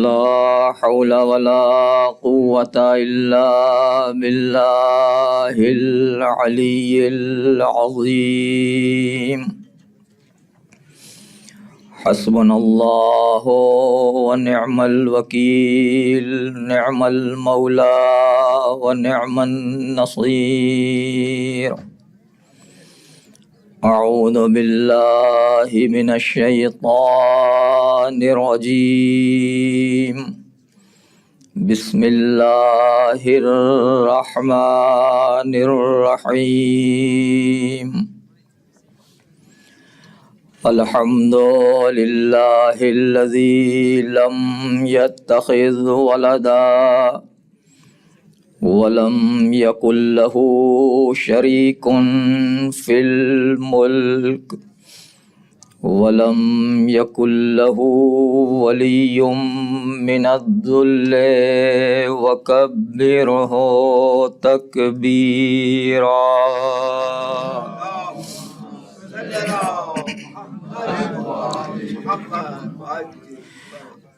لا حول ولا قوة إلا بالله العلي العظيم. حسبنا الله ونعم الوكيل، نعم المولى ونعم النصير. أعوذ بالله من الشيطان الرجيم. بسم الله الرحمن الرحيم. الحمد لله الذي لم يتخذ ولدا ولم يكن له شريك في الملك ولم يكن له ولي من الذل وكبره تكبيرا.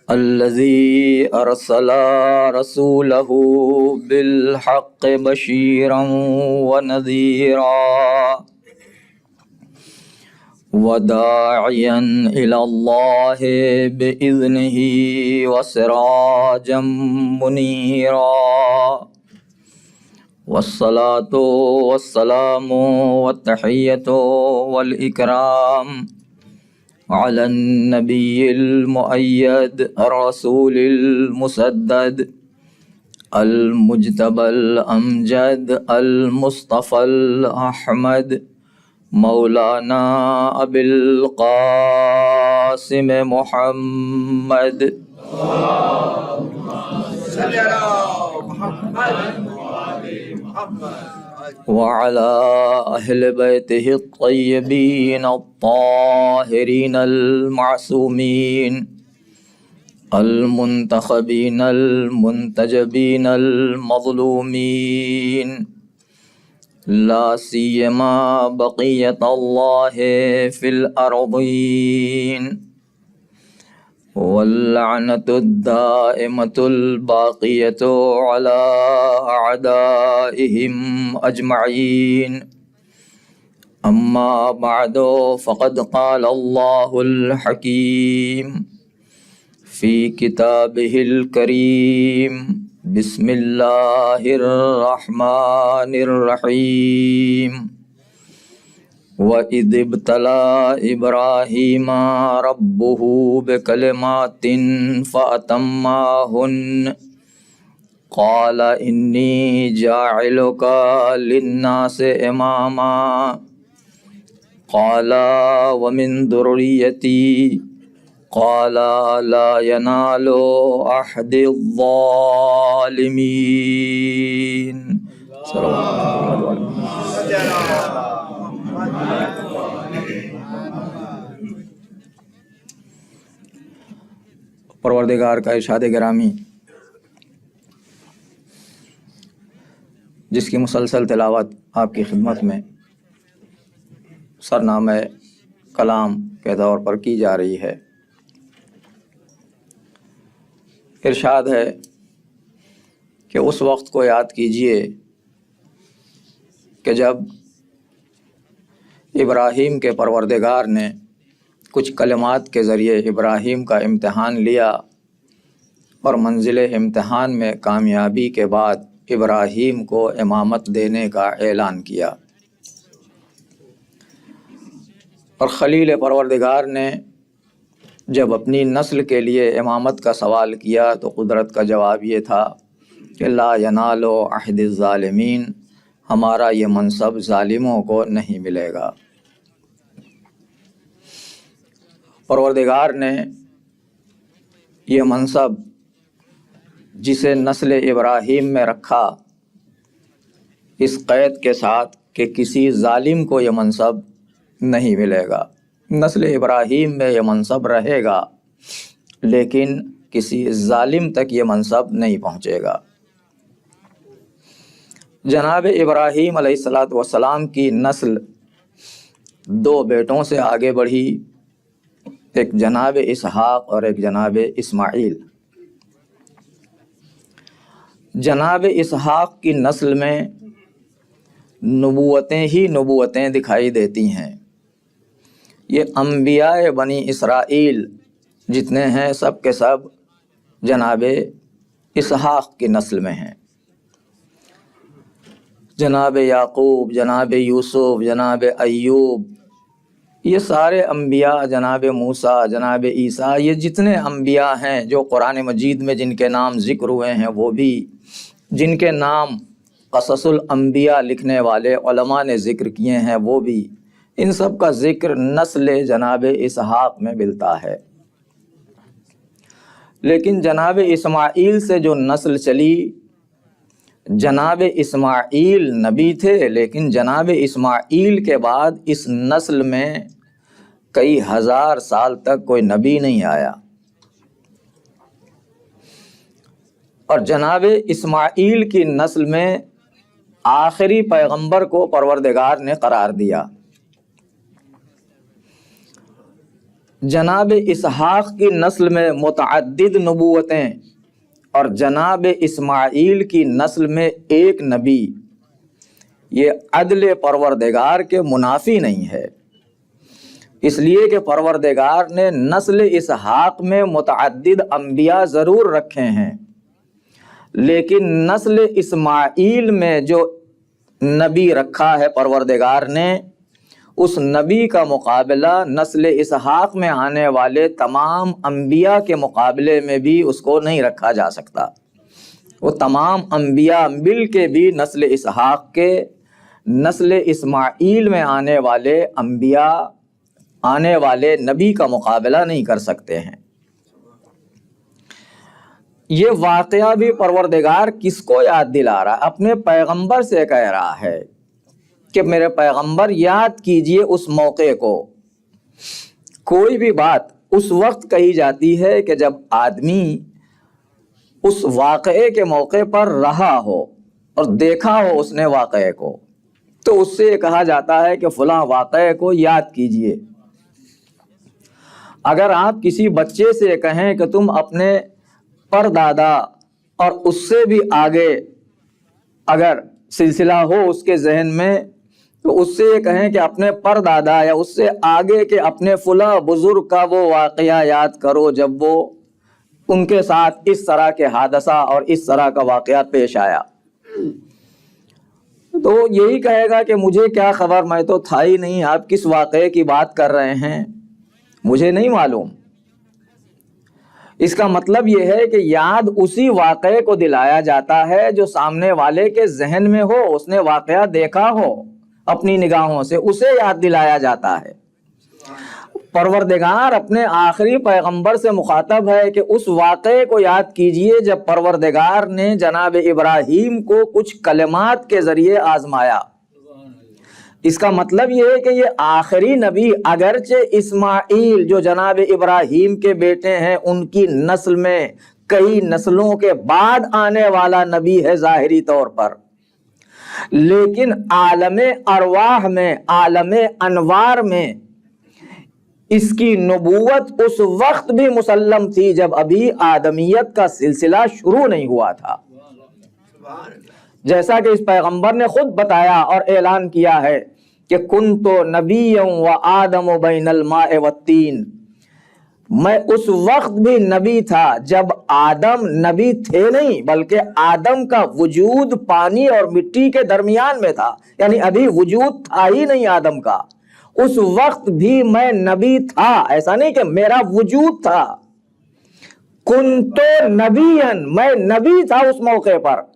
الذي أرسل رسوله بالحق بشيرا ونذيرا وداعيا إلى الله بإذنه وسراجا منيرا. والصلاة والسلام والتحية والإكرام على النبي المؤيد الرسول المسدد المجتبى الأمجد المصطفى الأحمد مولانا أبي القاسم محمد. وعلى أهل بيته الطيبين الطاهرين المعصومين المنتخبين المنتجبين المظلومين، لا سيما بقية الله في الأرضين، واللعنة الدائمة الباقية على أعدائهم أجمعين. أما بعد، فقد قال الله الحكيم في كتابه الكريم: بسم الله الرحمن الرحيم. وَإِذِ ابْتَلَى إِبْرَاهِيمَ رَبُّهُ بِكَلِمَاتٍ فَأَتَمَّهُنَّ قَالَ إِنِّي جَاعِلُكَ لِلنَّاسِ إِمَامًا قَالَ وَمِنْ ذُرِّيَّتِي قَالَ لَا يَنَالُ عَهْدِ الظَّالِمِينَ. صلی اللہ علیہ وسلم. پروردگار کا ارشاد گرامی، جس کی مسلسل تلاوت آپ کی خدمت میں سرنامہ کلام کے طور پر کی جا رہی ہے، ارشاد ہے کہ اس وقت کو یاد کیجئے کہ جب ابراہیم کے پروردگار نے کچھ کلمات کے ذریعے ابراہیم کا امتحان لیا اور منزل امتحان میں کامیابی کے بعد ابراہیم کو امامت دینے کا اعلان کیا، اور خلیل پروردگار نے جب اپنی نسل کے لیے امامت کا سوال کیا تو قدرت کا جواب یہ تھا کہ لا ینال عہد الظالمین، ہمارا یہ منصب ظالموں کو نہیں ملے گا۔ پروردگار نے یہ منصب جسے نسل ابراہیم میں رکھا، اس قید کے ساتھ کہ کسی ظالم کو یہ منصب نہیں ملے گا۔ نسل ابراہیم میں یہ منصب رہے گا لیکن کسی ظالم تک یہ منصب نہیں پہنچے گا۔ جناب ابراہیم علیہ السلام کی نسل دو بیٹوں سے آگے بڑھی، ایک جناب اسحاق اور ایک جناب اسماعیل۔ جناب اسحاق کی نسل میں نبوتیں ہی نبوتیں دکھائی دیتی ہیں۔ یہ انبیاء بنی اسرائیل جتنے ہیں سب کے سب جناب اسحاق کی نسل میں ہیں۔ جناب یعقوب، جناب یوسف، جناب ایوب، یہ سارے انبیاء، جناب موسیٰ، جناب عیسیٰ، یہ جتنے انبیاء ہیں جو قرآن مجید میں جن کے نام ذکر ہوئے ہیں، وہ بھی جن کے نام قصص الانبیاء لکھنے والے علماء نے ذکر کیے ہیں، وہ بھی، ان سب کا ذکر نسل جناب اسحاق میں ملتا ہے۔ لیکن جناب اسماعیل سے جو نسل چلی، جناب اسماعیل نبی تھے، لیکن جناب اسماعیل کے بعد اس نسل میں کئی ہزار سال تک کوئی نبی نہیں آیا، اور جناب اسماعیل کی نسل میں آخری پیغمبر کو پروردگار نے قرار دیا۔ جناب اسحاق کی نسل میں متعدد نبوتیں اور جناب اسماعیل کی نسل میں ایک نبی، یہ عدل پروردگار کے منافی نہیں ہے، اس لیے کہ پروردگار نے نسل اسحاق میں متعدد انبیاء ضرور رکھے ہیں، لیکن نسل اسماعیل میں جو نبی رکھا ہے پروردگار نے، اس نبی کا مقابلہ نسل اسحاق میں آنے والے تمام انبیاء کے مقابلے میں بھی اس کو نہیں رکھا جا سکتا۔ وہ تمام انبیاء مل کے بھی نسل اسحاق کے، نسل اسماعیل میں آنے والے انبیاء، آنے والے نبی کا مقابلہ نہیں کر سکتے ہیں۔ یہ واقعہ بھی پروردگار کس کو یاد دلا رہا ہے؟ اپنے پیغمبر سے کہہ رہا ہے کہ میرے پیغمبر یاد کیجئے اس موقع کو۔ کوئی بھی بات اس وقت کہی جاتی ہے کہ جب آدمی اس واقعے کے موقع پر رہا ہو اور دیکھا ہو اس نے واقعے کو، تو اس سے یہ کہا جاتا ہے کہ فلاں واقعے کو یاد کیجئے۔ اگر آپ کسی بچے سے کہیں کہ تم اپنے پردادا اور اس سے بھی آگے اگر سلسلہ ہو اس کے ذہن میں، تو اس سے یہ کہیں کہ اپنے پردادا یا اس سے آگے کے اپنے فلاں بزرگ کا وہ واقعہ یاد کرو جب وہ ان کے ساتھ اس طرح کے حادثہ اور اس طرح کا واقعہ پیش آیا، تو یہی کہے گا کہ مجھے کیا خبر، میں تو تھا ہی نہیں، آپ کس واقعے کی بات کر رہے ہیں، مجھے نہیں معلوم۔ اس کا مطلب یہ ہے کہ یاد اسی واقعے کو دلایا جاتا ہے جو سامنے والے کے ذہن میں ہو، اس نے واقعہ دیکھا ہو اپنی نگاہوں سے، اسے یاد دلایا جاتا ہے۔ پروردگار اپنے آخری پیغمبر سے مخاطب ہے کہ اس واقعے کو یاد کیجئے جب پروردگار نے جناب ابراہیم کو کچھ کلمات کے ذریعے آزمایا۔ اس کا مطلب یہ ہے کہ یہ آخری نبی، اگرچہ اسماعیل جو جناب ابراہیم کے بیٹے ہیں ان کی نسل میں کئی نسلوں کے بعد آنے والا نبی ہے ظاہری طور پر، لیکن عالم ارواح میں، عالم انوار میں اس کی نبوت اس وقت بھی مسلم تھی جب ابھی آدمیت کا سلسلہ شروع نہیں ہوا تھا، جیسا کہ اس پیغمبر نے خود بتایا اور اعلان کیا ہے کہ کنت نبیا و آدم بین الماء والطین، میں اس وقت بھی نبی تھا جب آدم نبی تھے نہیں، بلکہ آدم کا وجود پانی اور مٹی کے درمیان میں تھا، یعنی ابھی وجود تھا ہی نہیں آدم کا، اس وقت بھی میں نبی تھا، ایسا نہیں کہ میرا وجود تھا، کنت نبیا، میں نبی تھا اس موقع پر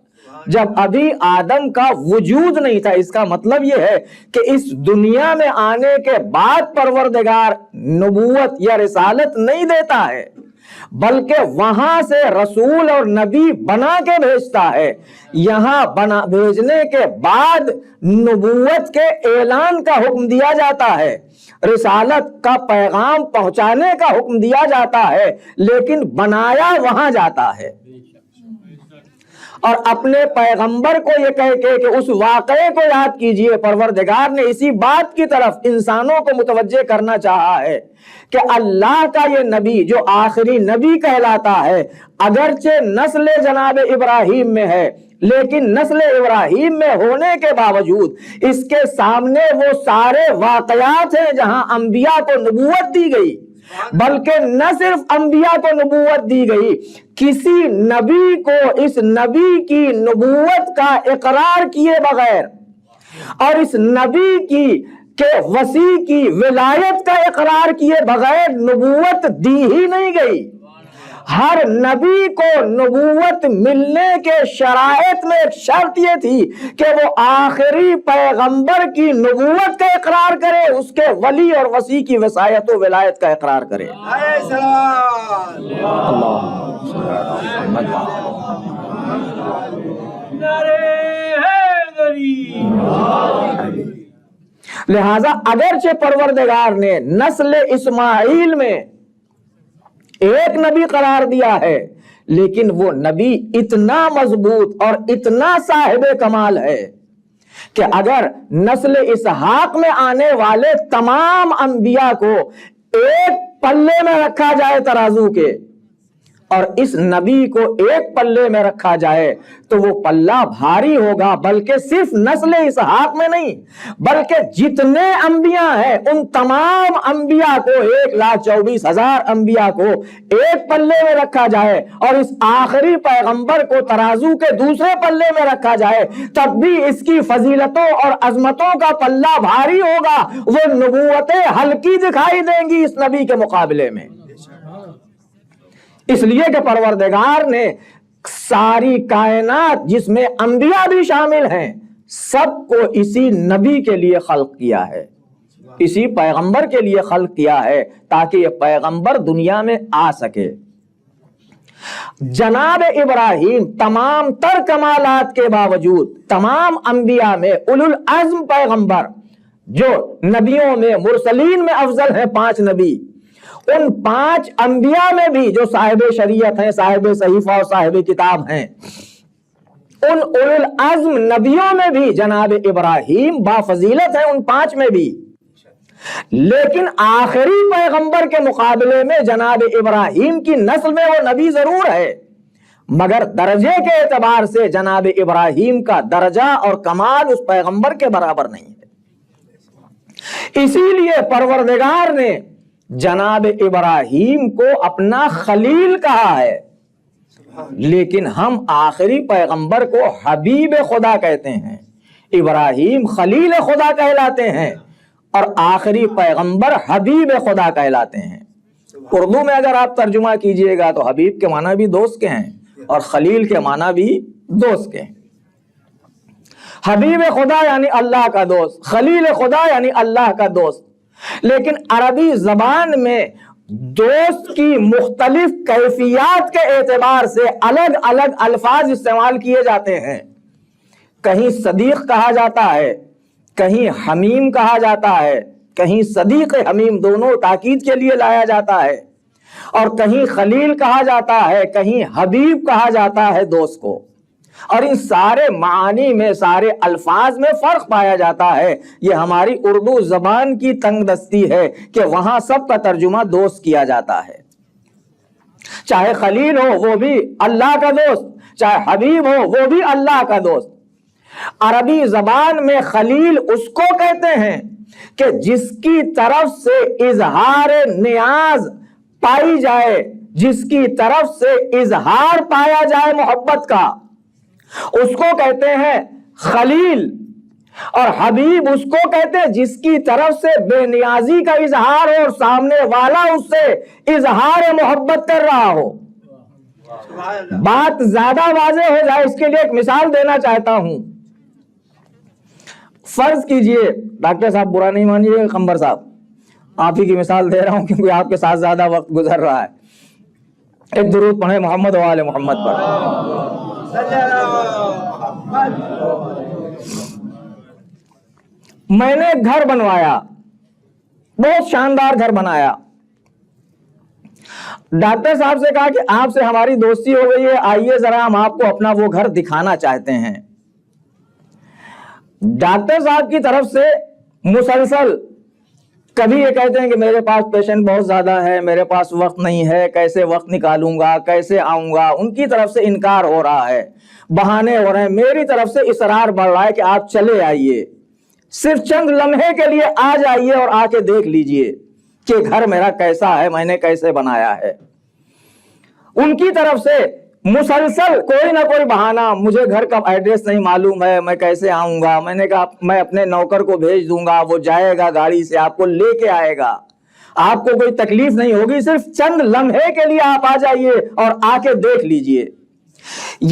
جب ابھی آدم کا وجود نہیں تھا۔ اس کا مطلب یہ ہے کہ اس دنیا میں آنے کے بعد پروردگار نبوت یا رسالت نہیں دیتا ہے، بلکہ وہاں سے رسول اور نبی بنا کے بھیجتا ہے۔ یہاں بھیجنے کے بعد نبوت کے اعلان کا حکم دیا جاتا ہے، رسالت کا پیغام پہنچانے کا حکم دیا جاتا ہے، لیکن بنایا وہاں جاتا ہے۔ اور اپنے پیغمبر کو یہ کہہ کے کہ اس واقعے کو یاد کیجئے، پروردگار نے اسی بات کی طرف انسانوں کو متوجہ کرنا چاہا ہے کہ اللہ کا یہ نبی جو آخری نبی کہلاتا ہے، اگرچہ نسل جناب ابراہیم میں ہے، لیکن نسل ابراہیم میں ہونے کے باوجود اس کے سامنے وہ سارے واقعات ہیں جہاں انبیاء کو نبوت دی گئی، بلکہ نہ صرف انبیاء کو نبوت دی گئی، کسی نبی کو اس نبی کی نبوت کا اقرار کیے بغیر اور اس نبی کی کہ وسیع کی ولایت کا اقرار کیے بغیر نبوت دی ہی نہیں گئی۔ ہر نبی کو نبوت ملنے کے شرائط میں ایک شرط یہ تھی کہ وہ آخری پیغمبر کی نبوت کا اقرار کرے، اس کے ولی اور وسیع کی وصایت و ولایت کا اقرار کرے۔ لہذا اگرچہ پروردگار نے نسل اسماعیل میں ایک نبی قرار دیا ہے، لیکن وہ نبی اتنا مضبوط اور اتنا صاحب کمال ہے کہ اگر نسل اسحاق میں آنے والے تمام انبیاء کو ایک پلے میں رکھا جائے ترازو کے، اور اس نبی کو ایک پلے میں رکھا جائے تو وہ پلہ بھاری ہوگا، بلکہ صرف نسل اسحاق میں نہیں بلکہ جتنے انبیاء ہیں ان تمام انبیاء کو 1,24,000 انبیاء کو ایک پلے میں رکھا جائے اور اس آخری پیغمبر کو ترازو کے دوسرے پلے میں رکھا جائے، تب بھی اس کی فضیلتوں اور عظمتوں کا پلہ بھاری ہوگا، وہ نبوتیں ہلکی دکھائی دیں گی اس نبی کے مقابلے میں۔ اس لیے کہ پروردگار نے ساری کائنات جس میں انبیاء بھی شامل ہیں سب کو اسی نبی کے لیے خلق کیا ہے، اسی پیغمبر کے لیے خلق کیا ہے تاکہ یہ پیغمبر دنیا میں آ سکے۔ جناب ابراہیم تمام تر کمالات کے باوجود تمام انبیاء میں اولو العزم پیغمبر، جو نبیوں میں مرسلین میں افضل ہیں 5 نبی، ان 5 انبیاء میں بھی جو صاحب شریعت ہیں، صاحب صحیفہ اور صاحب کتاب ہیں، ان اولو العزم نبیوں میں بھی جناب ابراہیم بافضیلت ہیں، ان 5 میں بھی۔ لیکن آخری پیغمبر کے مقابلے میں جناب ابراہیم کی نسل میں وہ نبی ضرور ہے، مگر درجے کے اعتبار سے جناب ابراہیم کا درجہ اور کمال اس پیغمبر کے برابر نہیں ہے۔ اسی لیے پروردگار نے جناب ابراہیم کو اپنا خلیل کہا ہے، لیکن ہم آخری پیغمبر کو حبیب خدا کہتے ہیں۔ ابراہیم خلیل خدا کہلاتے ہیں اور آخری پیغمبر حبیب خدا کہلاتے ہیں۔ اردو میں اگر آپ ترجمہ کیجئے گا تو حبیب کے معنی بھی دوست کے ہیں اور خلیل کے معنی بھی دوست کے ہیں۔ حبیب خدا یعنی اللہ کا دوست، خلیل خدا یعنی اللہ کا دوست۔ لیکن عربی زبان میں دوست کی مختلف کیفیات کے اعتبار سے الگ الگ الفاظ استعمال کیے جاتے ہیں۔ کہیں صدیق کہا جاتا ہے، کہیں حمیم کہا جاتا ہے، کہیں صدیق حمیم، دونوں تاکید کے لیے لایا جاتا ہے، اور کہیں خلیل کہا جاتا ہے، کہیں حبیب کہا جاتا ہے دوست کو۔ اور ان سارے معانی میں، سارے الفاظ میں فرق پایا جاتا ہے۔ یہ ہماری اردو زبان کی تنگ دستی ہے کہ وہاں سب کا ترجمہ دوست کیا جاتا ہے، چاہے خلیل ہو وہ بھی اللہ کا دوست، چاہے حبیب ہو وہ بھی اللہ کا دوست۔ عربی زبان میں خلیل اس کو کہتے ہیں کہ جس کی طرف سے اظہار نیاز پائی جائے، جس کی طرف سے اظہار پایا جائے محبت کا، اس کو کہتے ہیں خلیل۔ اور حبیب اس کو کہتے ہیں جس کی طرف سے بے نیازی کا اظہار ہو اور سامنے والا اس سے اظہار محبت کر رہا ہو۔ بات زیادہ واضح ہو جائے اس کے لیے ایک مثال دینا چاہتا ہوں۔ فرض کیجئے، ڈاکٹر صاحب برا نہیں مانیے، قمبر صاحب آپ ہی کی مثال دے رہا ہوں کیونکہ آپ کے ساتھ زیادہ وقت گزر رہا ہے۔ ایک درود پڑھیں محمد و آل محمد پر۔ میں نے گھر بنوایا، بہت شاندار گھر بنایا، ڈاکٹر صاحب سے کہا کہ آپ سے ہماری دوستی ہو گئی ہے، آئیے ذرا ہم آپ کو اپنا وہ گھر دکھانا چاہتے ہیں۔ ڈاکٹر صاحب کی طرف سے مسلسل کبھی یہ کہتے ہیں کہ میرے پاس پیشنٹ بہت زیادہ ہے، میرے پاس وقت نہیں ہے، کیسے وقت نکالوں گا، کیسے آؤں گا، ان کی طرف سے انکار ہو رہا ہے، بہانے ہو رہے ہیں، میری طرف سے اصرار بڑھ رہا ہے کہ آپ چلے آئیے، صرف چند لمحے کے لیے آ جائیے اور آ کے دیکھ لیجئے کہ گھر میرا کیسا ہے، میں نے کیسے بنایا ہے۔ ان کی طرف سے مسلسل کوئی نہ کوئی بہانہ، مجھے گھر کا ایڈریس نہیں معلوم ہے، میں کیسے آؤں گا، میں نے کہا میں اپنے نوکر کو بھیج دوں گا، وہ جائے گا گاڑی سے آپ کو لے کے آئے گا، آپ کو کوئی تکلیف نہیں ہوگی، صرف چند لمحے کے لیے آپ آ جائیے اور آ کے دیکھ لیجئے۔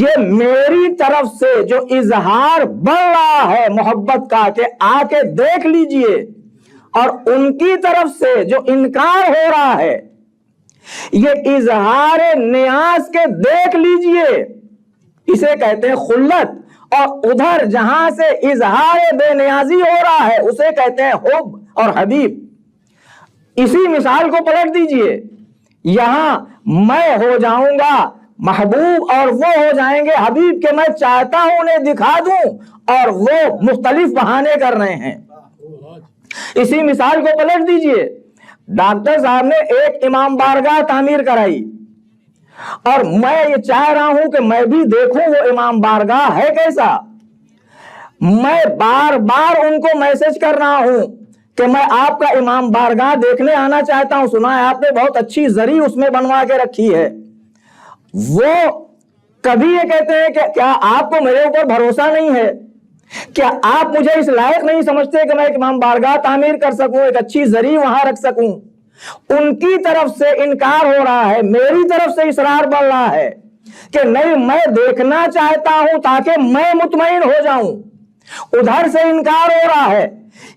یہ میری طرف سے جو اظہار بڑھ رہا ہے محبت کا کہ آ کے دیکھ لیجئے، اور ان کی طرف سے جو انکار ہو رہا ہے یہ اظہار نیاز کے دیکھ لیجئے، اسے کہتے ہیں خلت، اور ادھر جہاں سے اظہار بے نیازی ہو رہا ہے اسے کہتے ہیں حب اور حبیب۔ اسی مثال کو پلٹ دیجئے، یہاں میں ہو جاؤں گا محبوب اور وہ ہو جائیں گے حبیب، کہ میں چاہتا ہوں انہیں دکھا دوں اور وہ مختلف بہانے کر رہے ہیں۔ اسی مثال کو پلٹ دیجئے، ڈاکٹر صاحب نے ایک امام بارگاہ تعمیر کرائی اور میں یہ چاہ رہا ہوں کہ میں بھی دیکھوں وہ امام بارگاہ ہے کیسا، میں بار بار ان کو میسج کر رہا ہوں کہ میں آپ کا امام بارگاہ دیکھنے آنا چاہتا ہوں، سنا ہے آپ نے بہت اچھی زری اس میں بنوا کے رکھی ہے۔ وہ کبھی یہ کہتے ہیں کہ کیا آپ کو میرے اوپر بھروسہ نہیں ہے، کیا آپ مجھے اس لائق نہیں سمجھتے کہ میں ایک امام بارگاہ تعمیر کر سکوں، ایک اچھی زری وہاں رکھ سکوں؟ ان کی طرف سے انکار ہو رہا ہے، میری طرف سے اصرار بڑھ رہا ہے کہ نہیں میں دیکھنا چاہتا ہوں تاکہ میں مطمئن ہو جاؤں، ادھر سے انکار ہو رہا ہے۔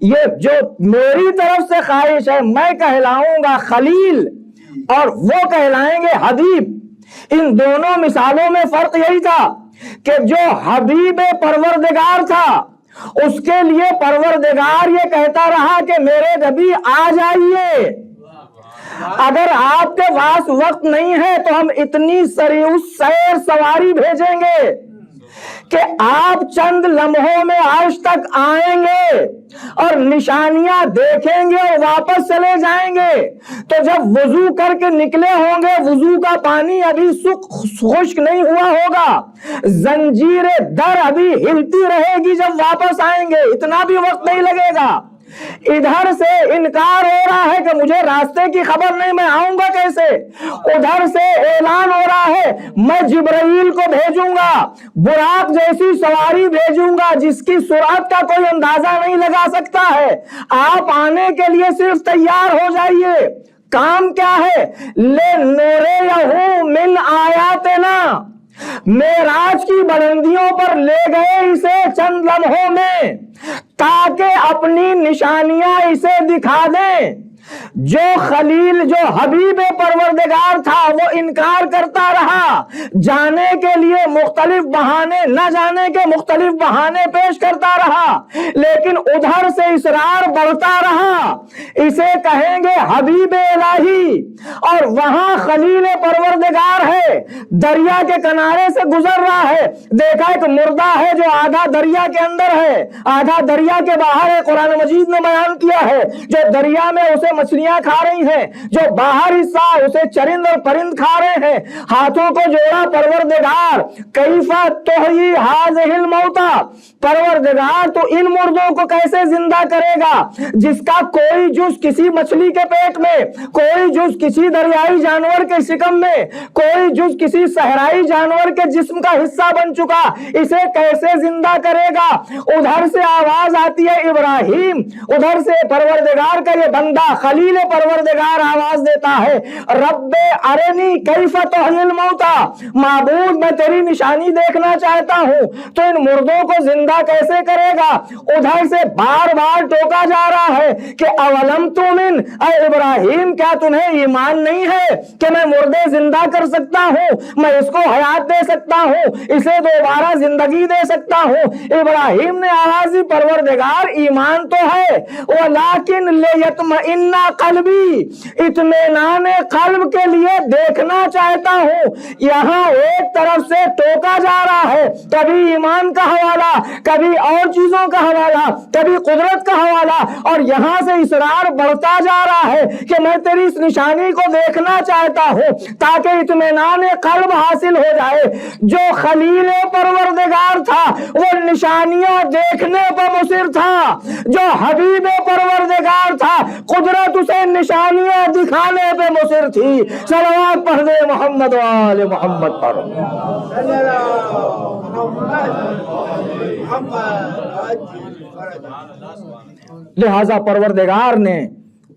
یہ جو میری طرف سے خواہش ہے، میں کہلاؤں گا خلیل اور وہ کہلائیں گے حبیب۔ ان دونوں مثالوں میں فرق یہی تھا کہ جو حبیب پروردگار تھا اس کے لیے پروردگار یہ کہتا رہا کہ میرے نبی آ جائیے، اگر آپ کے پاس وقت نہیں ہے تو ہم اتنی سیر سواری بھیجیں گے کہ آپ چند لمحوں میں عرش تک آئیں گے اور نشانیاں دیکھیں گے اور واپس چلے جائیں گے۔ تو جب وضو کر کے نکلے ہوں گے، وضو کا پانی ابھی خشک نہیں ہوا ہوگا، زنجیر در ابھی ہلتی رہے گی، جب واپس آئیں گے اتنا بھی وقت نہیں لگے گا۔ ادھر سے انکار ہو رہا ہے کہ مجھے راستے کی خبر نہیں، میں آؤں گا کیسے؟ ادھر سے اعلان ہو رہا ہے میں جبرائیل کو بھیجوں گا، براق جیسی سواری بھیجوں گا جس کی سرعت کا کوئی اندازہ نہیں لگا سکتا ہے، آپ آنے کے لیے صرف تیار ہو جائیے۔ کام کیا ہے؟ لِنُرِيَهُ مِنْ آیاتنا، معراج کی بلندیوں پر لے گئے اسے چند لمحوں میں تاکہ اپنی نشانیاں اسے دکھا دیں۔ جو خلیل، جو حبیب پروردگار تھا وہ انکار کرتا رہا، جانے کے لیے مختلف بہانے، نہ جانے کے مختلف بہانے پیش کرتا رہا، لیکن ادھر سے اصرار بڑھتا رہا۔ اسے کہیں گے حبیب الہی، اور وہاں خلیل پروردگار ہے، دریا کے کنارے سے گزر رہا ہے، دیکھا ایک مردہ ہے جو آدھا دریا کے اندر ہے آدھا دریا کے باہر ہے۔ قرآن مجید نے بیان کیا ہے جو دریا میں اسے مچھلیاں کھا رہی ہیں، جو باہر حصہ اسے چرند اور پرند کھا رہے ہیں۔ ہاتھوں کو جوڑا پروردگار، کیف تحیی ہذہ الموتى، پروردگار تو ان مردوں کو کیسے زندہ کرے گا جس کا کوئی جز کسی مچھلی کے پیٹ میں، کوئی جز کسی دریائی جانور کے شکم میں، کوئی جز کسی صحرائی جانور کے جسم کا حصہ بن چکا، اسے کیسے زندہ کرے گا؟ ادھر سے آواز آتی ہے ابراہیم، ادھر سے پروردگار کا یہ بندہ خلیل پروردگار آواز دیتا ہے رب ارنی کیف تحیی الموتى، معبود میں تیری نشانی دیکھنا چاہتا ہوں، تو ان مردوں کو زندہ کیسے کرے گا؟ ادھر سے بار بار ٹوکا جا رہا ہے کہ اولم تؤمن، اے ابراہیم کیا تمہیں ایمان نہیں ہے کہ میں مردے زندہ کر سکتا ہوں، میں اس کو حیات دے سکتا ہوں، اسے دوبارہ زندگی دے سکتا ہوں؟ ابراہیم نے آواز دی پروردگار ایمان تو ہے، ولیکن لیطمئن لِيَطْمَئِنَّ قَلْبِي، اطمینان قلب کے لیے دیکھنا چاہتا ہوں۔ یہاں ایک طرف سے ٹوکا جا رہا ہے، کبھی ایمان کا حوالہ، کبھی اور چیزوں کا حوالہ، کبھی قدرت کا حوالہ، اور یہاں سے اصرار بڑھتا جا رہا ہے کہ میں تیری اس نشانی کو دیکھنا چاہتا ہوں تاکہ اطمینان قلب حاصل ہو جائے۔ جو خلیل پروردگار تھا وہ نشانیاں دیکھنے پر مصر تھا، جو حبیب پروردگار تھا قدرت اسے نشانیاں دکھانے پہ مصر تھی۔ صلوات پڑھ دے محمد و آل محمد پر۔ لہذا پروردگار نے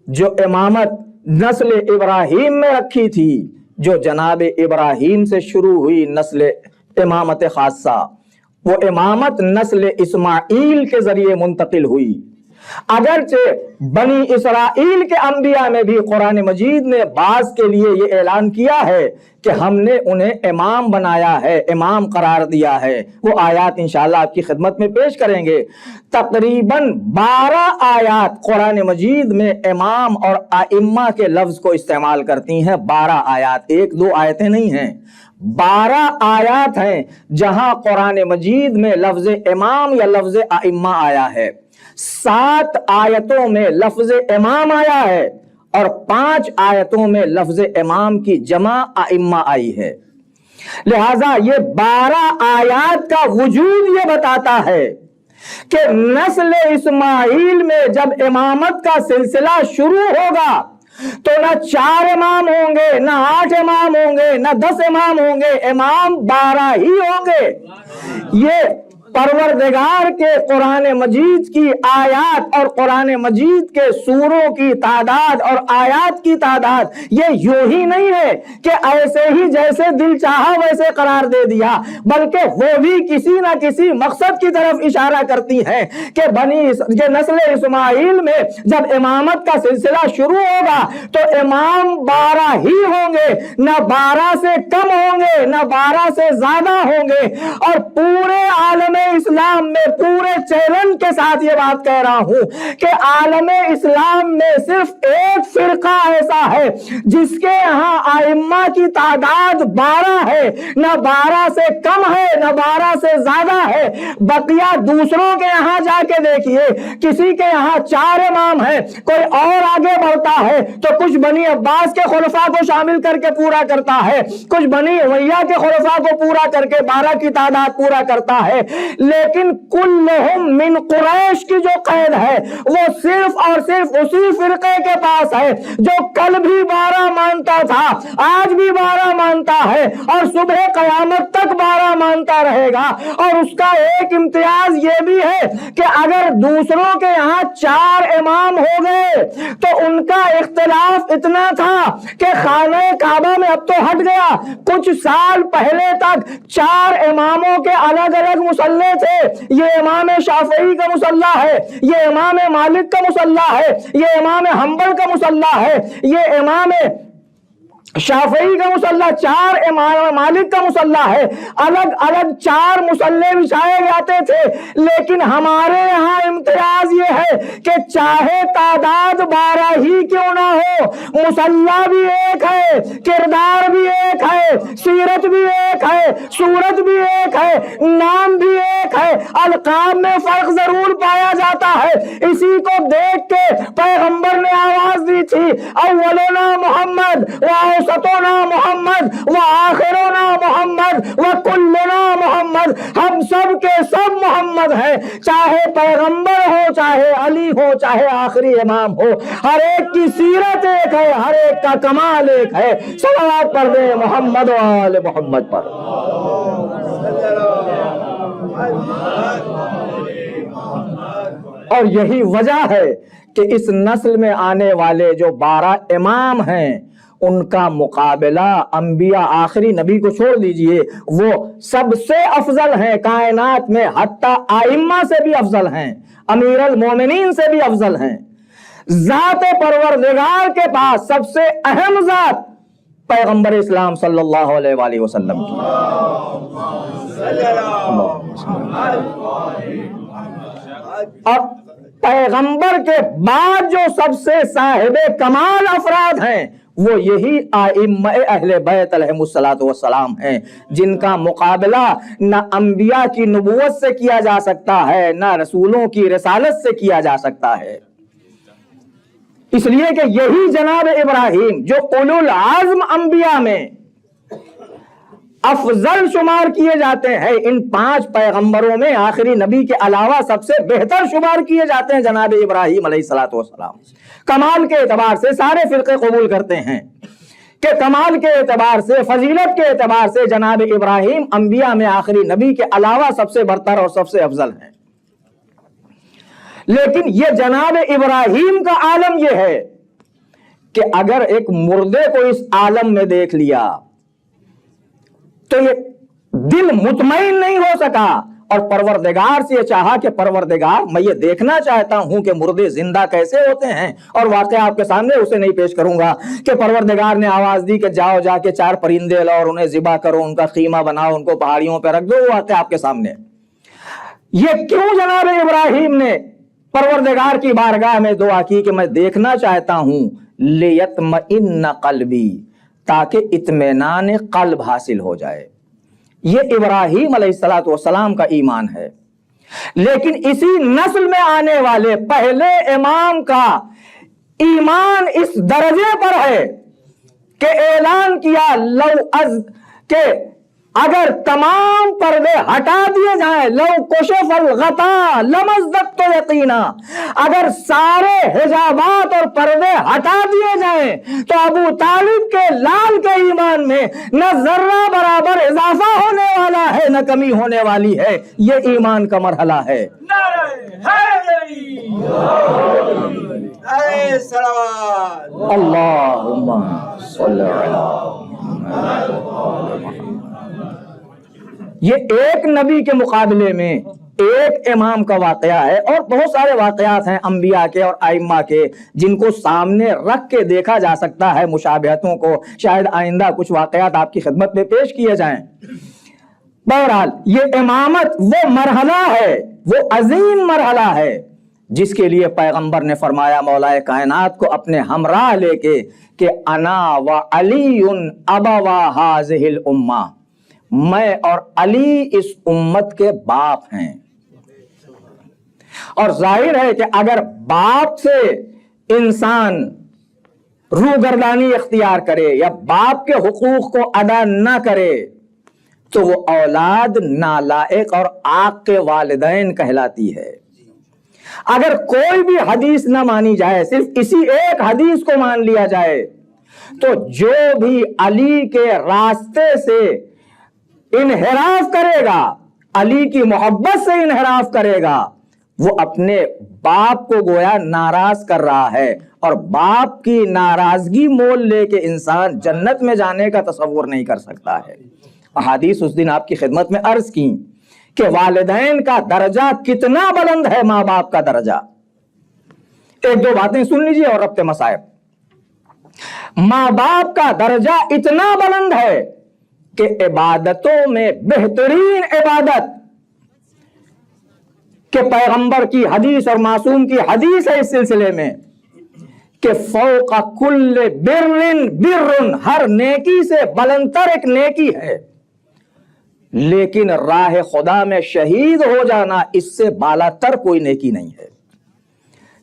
جو امامت نسل ابراہیم میں رکھی تھی، جو جناب ابراہیم سے شروع ہوئی نسل امامت خاصہ، وہ امامت نسل اسماعیل کے ذریعے منتقل ہوئی۔ اگرچہ بنی اسرائیل کے انبیاء میں بھی قرآن مجید نے بعض کے لیے یہ اعلان کیا ہے کہ ہم نے انہیں امام بنایا ہے، امام قرار دیا ہے۔ وہ آیات انشاءاللہ آپ کی خدمت میں پیش کریں گے۔ تقریباً 12 آیات قرآن مجید میں امام اور ائمہ کے لفظ کو استعمال کرتی ہیں۔ 12 آیات، 1-2 آیتیں نہیں ہیں، 12 آیات ہیں جہاں قرآن مجید میں لفظ امام یا لفظ ائمہ آیا ہے۔ 7 آیتوں میں لفظ امام آیا ہے اور 5 آیتوں میں لفظ امام کی جمع ائمہ آئی ہے۔ لہذا یہ 12 آیات کا وجود یہ بتاتا ہے کہ نسل اسماعیل میں جب امامت کا سلسلہ شروع ہوگا تو نہ 4 امام ہوں گے، نہ 8 امام ہوں گے، نہ 10 امام ہوں گے، امام 12 ہی ہوں گے۔ یہ پروردگار کے قرآن مجید کی آیات اور قرآن مجید کے سوروں کی تعداد اور آیات کی تعداد یہ یوں ہی نہیں ہے کہ ایسے ہی جیسے دل چاہا ویسے قرار دے دیا، بلکہ وہ بھی کسی نہ کسی مقصد کی طرف اشارہ کرتی ہے کہ نسل اسماعیل میں جب امامت کا سلسلہ شروع ہوگا تو امام 12 ہی ہوں گے، نہ 12 سے کم ہوں گے، نہ 12 سے زیادہ ہوں گے۔ اور پورے عالم اسلام میں پورے چیلنج کے ساتھ یہ بات کہہ رہا ہوں کہ عالم اسلام میں صرف ایک فرقہ ایسا ہے جس کے یہاں ائمہ کی تعداد 12 ہے، نہ 12 سے کم ہے نہ 12 سے زیادہ ہے۔ بقیہ دوسروں کے یہاں جا کے دیکھیے، کسی کے یہاں 4 امام ہیں، کوئی اور آگے بڑھتا ہے تو کچھ بنی عباس کے خلفاء کو شامل کر کے پورا کرتا ہے، کچھ بنی امیہ کے خلفاء کو پورا کر کے 12 کی تعداد پورا کرتا ہے، لیکن کلہم من قریش کی جو قید ہے وہ صرف اور صرف اسی فرقے کے پاس ہے جو کل بھی 12 مانتا تھا، آج بھی 12 مانتا ہے اور صبح قیامت تک 12 مانتا رہے گا۔ اور اس کا ایک امتیاز یہ بھی ہے کہ اگر دوسروں کے یہاں 4 امام ہو گئے تو ان کا اختلاف اتنا تھا کہ خانہ کعبہ میں اب تو ہٹ گیا، کچھ سال پہلے تک 4 اماموں کے الگ الگ مصلے تھے۔ یہ امام شافعی کا مصلی ہے، یہ امام مالک کا مصلی ہے، یہ امام حنبل کا مصلی ہے، یہ امام شافعی کا مصلی، 4 امام مالک کا مصلی ہے، الگ الگ 4 مصلے بچھائے جاتے تھے۔ لیکن ہمارے یہاں امتیاز یہ ہے کہ چاہے تعداد 12 ہی کیوں نہ ہو، مصلی بھی ایک ہے، کردار بھی ایک ہے، سیرت بھی ایک ہے، صورت بھی ایک ہے، نام بھی ایک ہے، القاب میں فرق ضرور پایا جاتا ہے۔ اسی کو دیکھ کے پیغمبر نے آواز دی تھی، اولنا محمد وسطنا محمد وآخرنا محمد وکلنا محمد، ہم سب کے سب محمد ہیں، چاہے پیغمبر ہو، چاہے علی ہو، چاہے آخری امام ہو، ہر ایک کی سیرت ایک ہے، ہر ایک کا کمال ایک ہے۔ صلوات پڑھ دیں محمد و آل محمد پر۔ اور یہی وجہ ہے کہ اس نسل میں آنے والے جو 12 امام ہیں ان کا مقابلہ انبیاء، آخری نبی کو چھوڑ دیجئے، وہ سب سے افضل ہیں کائنات میں، حتیٰ ائمہ سے بھی افضل ہیں، امیر المومنین سے بھی افضل ہیں۔ ذات پروردگار کے پاس سب سے اہم ذات پیغمبر اسلام صلی اللہ علیہ وآلہ وسلم کی۔ اب پیغمبر کے بعد جو سب سے صاحب کمال افراد ہیں وہ یہی ائمہ اہل بیت علیہم الصلوۃ والسلام ہیں، جن کا مقابلہ نہ انبیاء کی نبوت سے کیا جا سکتا ہے، نہ رسولوں کی رسالت سے کیا جا سکتا ہے۔ اس لیے کہ یہی جناب ابراہیم جو اولو العزم انبیاء میں افضل شمار کیے جاتے ہیں، ان 5 پیغمبروں میں آخری نبی کے علاوہ سب سے بہتر شمار کیے جاتے ہیں جناب ابراہیم علیہ الصلوۃ والسلام۔ کمال کے اعتبار سے سارے فرقے قبول کرتے ہیں کہ کمال کے اعتبار سے، فضیلت کے اعتبار سے جناب ابراہیم انبیاء میں آخری نبی کے علاوہ سب سے برتر اور سب سے افضل ہیں۔ لیکن یہ جناب ابراہیم کا عالم یہ ہے کہ اگر ایک مردے کو اس عالم میں دیکھ لیا تو یہ دل مطمئن نہیں ہو سکا، اور پروردگار سے یہ چاہا کہ پروردگار میں یہ دیکھنا چاہتا ہوں کہ مردے زندہ کیسے ہوتے ہیں، اور واقعہ آپ کے سامنے اسے نہیں پیش کروں گا کہ پروردگار نے آواز دی کہ جاؤ جا کے 4 پرندے لاؤ اور انہیں ذبح کرو، ان کا خیمہ بناؤ، ان کو پہاڑیوں پہ رکھ دو، وہ واقعہ آپ کے سامنے۔ یہ کیوں جناب ابراہیم نے پروردگار کی بارگاہ میں دعا کی کہ میں دیکھنا چاہتا ہوں، لیطمئن قلبی، تاکہ اطمینان قلب حاصل ہو جائے۔ یہ ابراہیم علیہ الصلوۃ والسلام کا ایمان ہے۔ لیکن اسی نسل میں آنے والے پہلے امام کا ایمان اس درجے پر ہے کہ اعلان کیا کہ اگر تمام پردے ہٹا دیے جائیں، لو کشف الغطا لمزدت یقینا، اگر سارے حجابات اور پردے ہٹا دیے جائیں تو ابو طالب کے لال کے ایمان میں نہ ذرہ برابر اضافہ ہونے والا ہے نہ کمی ہونے والی ہے۔ یہ ایمان کا مرحلہ ہے۔ اللہم صلی علی یہ ایک نبی کے مقابلے میں ایک امام کا واقعہ ہے، اور بہت سارے واقعات ہیں انبیاء کے اور ائمہ کے جن کو سامنے رکھ کے دیکھا جا سکتا ہے مشابہتوں کو۔ شاید آئندہ کچھ واقعات آپ کی خدمت میں پیش کیے جائیں۔ بہرحال یہ امامت وہ مرحلہ ہے، وہ عظیم مرحلہ ہے جس کے لیے پیغمبر نے فرمایا مولا کائنات کو اپنے ہمراہ لے کے کہ انا و علی ابوا ہذہ الامہ، میں اور علی اس امت کے باپ ہیں۔ اور ظاہر ہے کہ اگر باپ سے انسان روگردانی اختیار کرے یا باپ کے حقوق کو ادا نہ کرے تو وہ اولاد نالائق اور عاق کے والدین کہلاتی ہے۔ اگر کوئی بھی حدیث نہ مانی جائے، صرف اسی ایک حدیث کو مان لیا جائے، تو جو بھی علی کے راستے سے انحراف کرے گا، علی کی محبت سے انحراف کرے گا، وہ اپنے باپ کو گویا ناراض کر رہا ہے، اور باپ کی ناراضگی مول لے کے انسان جنت میں جانے کا تصور نہیں کر سکتا ہے۔ احادیث اس دن آپ کی خدمت میں عرض کی کہ والدین کا درجہ کتنا بلند ہے، ماں باپ کا درجہ۔ ایک دو باتیں سن لیجیے اور ربط مصائب۔ ماں باپ کا درجہ اتنا بلند ہے کہ عبادتوں میں بہترین عبادت کہ پیغمبر کی حدیث اور معصوم کی حدیث ہے اس سلسلے میں کہ فوق کل بر، ہر نیکی سے بلندتر ایک نیکی ہے، لیکن راہ خدا میں شہید ہو جانا اس سے بالاتر کوئی نیکی نہیں ہے۔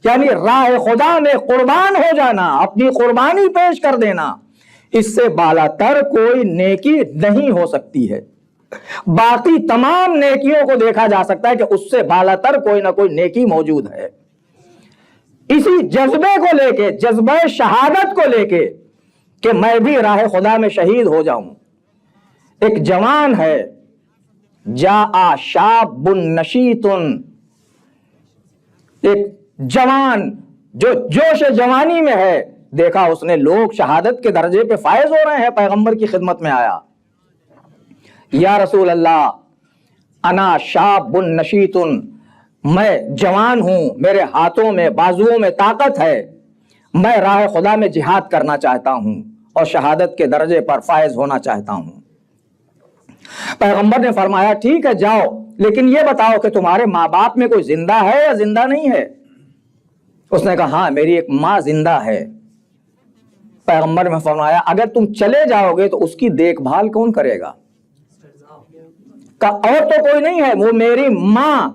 یعنی راہ خدا میں قربان ہو جانا، اپنی قربانی پیش کر دینا، اس سے بالاتر کوئی نیکی نہیں ہو سکتی ہے۔ باقی تمام نیکیوں کو دیکھا جا سکتا ہے کہ اس سے بالاتر کوئی نہ کوئی نیکی موجود ہے۔ اسی جذبے کو لے کے، جذبہ شہادت کو لے کے کہ میں بھی راہ خدا میں شہید ہو جاؤں، ایک جوان ہے، جاء شاب نشیط، ایک جوان جو جوش جوانی میں ہے، دیکھا اس نے لوگ شہادت کے درجے پہ فائز ہو رہے ہیں، پیغمبر کی خدمت میں آیا، یا رسول اللہ انا شاب نشیط، میں جوان ہوں، میرے ہاتھوں میں بازوؤں میں طاقت ہے، میں راہ خدا میں جہاد کرنا چاہتا ہوں اور شہادت کے درجے پر فائز ہونا چاہتا ہوں۔ پیغمبر نے فرمایا ٹھیک ہے جاؤ، لیکن یہ بتاؤ کہ تمہارے ماں باپ میں کوئی زندہ ہے یا زندہ نہیں ہے؟ اس نے کہا ہاں میری ایک ماں زندہ ہے. پیغمبر نے فرمایا اگر تم چلے جاؤ گے تو اس کی دیکھ بھال کون کرے گا؟ اور تو کوئی نہیں ہے، وہ میری ماں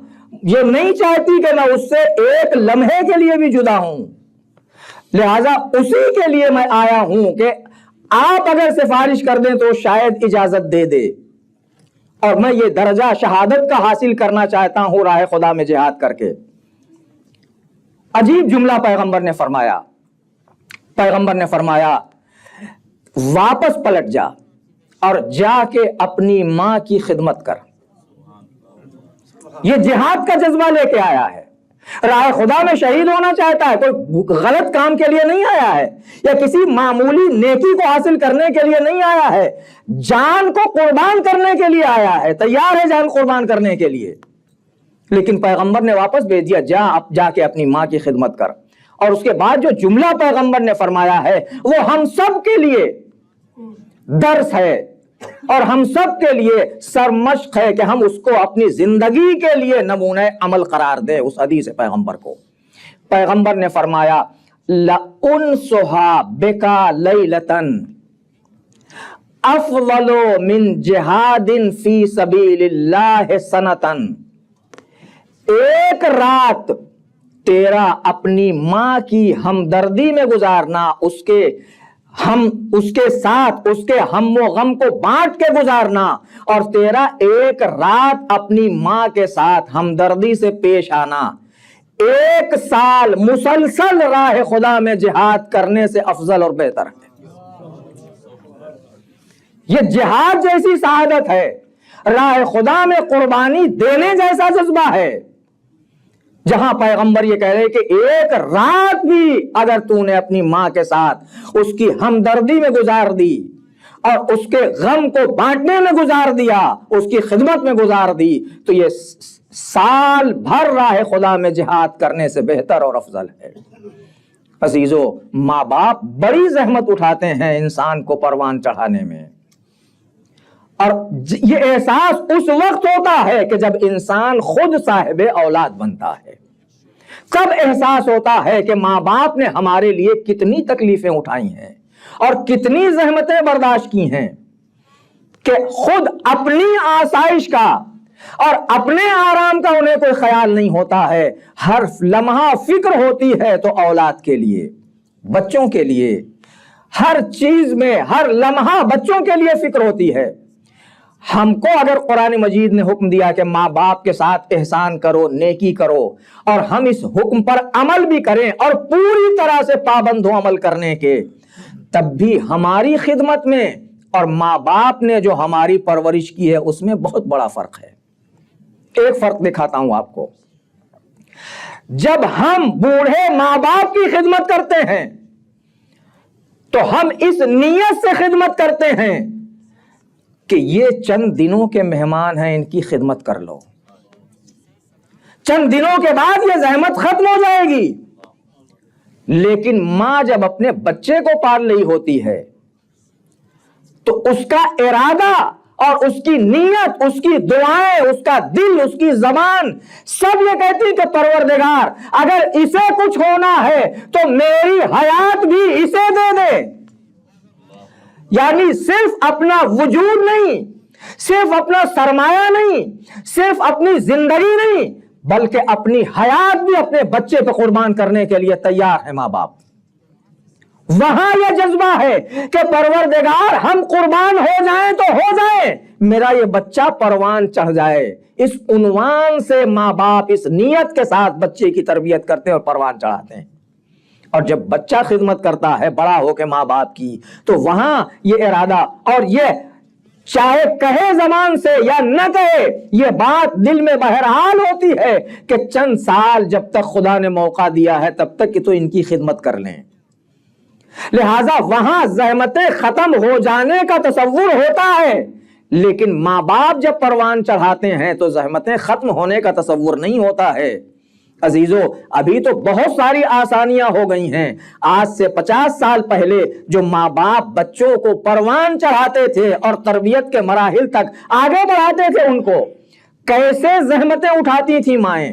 یہ نہیں چاہتی کہ میں اس سے ایک لمحے کے لیے بھی جدا ہوں، لہذا اسی کے لیے میں آیا ہوں کہ آپ اگر سفارش کر دیں تو شاید اجازت دے دے، اور میں یہ درجہ شہادت کا حاصل کرنا چاہتا ہوں راہ خدا میں جہاد کر کے. عجیب جملہ پیغمبر نے فرمایا. پیغمبر نے فرمایا واپس پلٹ جا اور جا کے اپنی ماں کی خدمت کر. یہ جہاد کا جذبہ لے کے آیا ہے، راہ خدا میں شہید ہونا چاہتا ہے، کوئی غلط کام کے لیے نہیں آیا ہے یا کسی معمولی نیکی کو حاصل کرنے کے لیے نہیں آیا ہے، جان کو قربان کرنے کے لیے آیا ہے، تیار ہے جان قربان کرنے کے لیے. لیکن پیغمبر نے واپس بھیج دیا، جا کے اپنی ماں کی خدمت کر. اور اس کے بعد جو جملہ پیغمبر نے فرمایا ہے وہ ہم سب کے لیے درس ہے اور ہم سب کے لیے سرمشق ہے کہ ہم اس کو اپنی زندگی کے لیے نمونہ عمل قرار دیں. اس حدیث پیغمبر کو پیغمبر نے فرمایا لَأُنْسُهَا بِكَ لَيْلَةً أَفْضَلُ مِنْ جِهَادٍ فِي سَبِيلِ اللَّهِ سَنَةً. ایک رات تیرا اپنی ماں کی ہمدردی میں گزارنا، اس کے ساتھ اس کے ہم و غم کو بانٹ کے گزارنا، اور تیرا ایک رات اپنی ماں کے ساتھ ہمدردی سے پیش آنا، 1 سال مسلسل راہ خدا میں جہاد کرنے سے افضل اور بہتر ہے. یہ جہاد جیسی سعادت ہے، راہ خدا میں قربانی دینے جیسا جذبہ ہے، جہاں پیغمبر یہ کہہ رہے کہ ایک رات بھی اگر تو نے اپنی ماں کے ساتھ اس کی ہمدردی میں گزار دی اور اس کے غم کو بانٹنے میں گزار دیا، اس کی خدمت میں گزار دی، تو یہ سال بھر راہ خدا میں جہاد کرنے سے بہتر اور افضل ہے. عزیزو، ماں باپ بڑی زحمت اٹھاتے ہیں انسان کو پروان چڑھانے میں، اور یہ احساس اس وقت ہوتا ہے کہ جب انسان خود صاحب اولاد بنتا ہے. تب احساس ہوتا ہے کہ ماں باپ نے ہمارے لیے کتنی تکلیفیں اٹھائی ہیں اور کتنی زحمتیں برداشت کی ہیں، کہ خود اپنی آسائش کا اور اپنے آرام کا انہیں کوئی خیال نہیں ہوتا ہے. ہر لمحہ فکر ہوتی ہے تو اولاد کے لیے، بچوں کے لیے، ہر چیز میں ہر لمحہ بچوں کے لیے فکر ہوتی ہے. ہم کو اگر قرآن مجید نے حکم دیا کہ ماں باپ کے ساتھ احسان کرو، نیکی کرو، اور ہم اس حکم پر عمل بھی کریں اور پوری طرح سے پابند ہو عمل کرنے کے، تب بھی ہماری خدمت میں اور ماں باپ نے جو ہماری پرورش کی ہے اس میں بہت بڑا فرق ہے. ایک فرق دکھاتا ہوں آپ کو. جب ہم بوڑھے ماں باپ کی خدمت کرتے ہیں تو ہم اس نیت سے خدمت کرتے ہیں کہ یہ چند دنوں کے مہمان ہیں، ان کی خدمت کر لو، چند دنوں کے بعد یہ زحمت ختم ہو جائے گی. لیکن ماں جب اپنے بچے کو پال رہی ہوتی ہے تو اس کا ارادہ اور اس کی نیت، اس کی دعائیں، اس کا دل، اس کی زبان سب یہ کہتی کہ پروردگار اگر اسے کچھ ہونا ہے تو میری حیات بھی اسے دے دے. یعنی صرف اپنا وجود نہیں، صرف اپنا سرمایہ نہیں، صرف اپنی زندگی نہیں، بلکہ اپنی حیات بھی اپنے بچے پہ قربان کرنے کے لیے تیار ہے ماں باپ. وہاں یہ جذبہ ہے کہ پروردگار ہم قربان ہو جائیں تو ہو جائیں، میرا یہ بچہ پروان چڑھ جائے. اس عنوان سے ماں باپ اس نیت کے ساتھ بچے کی تربیت کرتے ہیں اور پروان چڑھاتے ہیں. اور جب بچہ خدمت کرتا ہے بڑا ہو کے ماں باپ کی، تو وہاں یہ ارادہ اور یہ چاہے کہے زبان سے یا نہ کہے، یہ بات دل میں بہرحال ہوتی ہے کہ چند سال جب تک خدا نے موقع دیا ہے تب تک کہ تو ان کی خدمت کر لیں. لہذا وہاں زحمتیں ختم ہو جانے کا تصور ہوتا ہے، لیکن ماں باپ جب پروان چڑھاتے ہیں تو زحمتیں ختم ہونے کا تصور نہیں ہوتا ہے. عزیزو، ابھی تو بہت ساری آسانیاں ہو گئی ہیں. آج سے 50 سال پہلے جو ماں باپ بچوں کو پروان چڑھاتے تھے اور تربیت کے مراحل تک آگے بڑھاتے تھے، ان کو کیسے زحمتیں اٹھاتی تھی مائیں،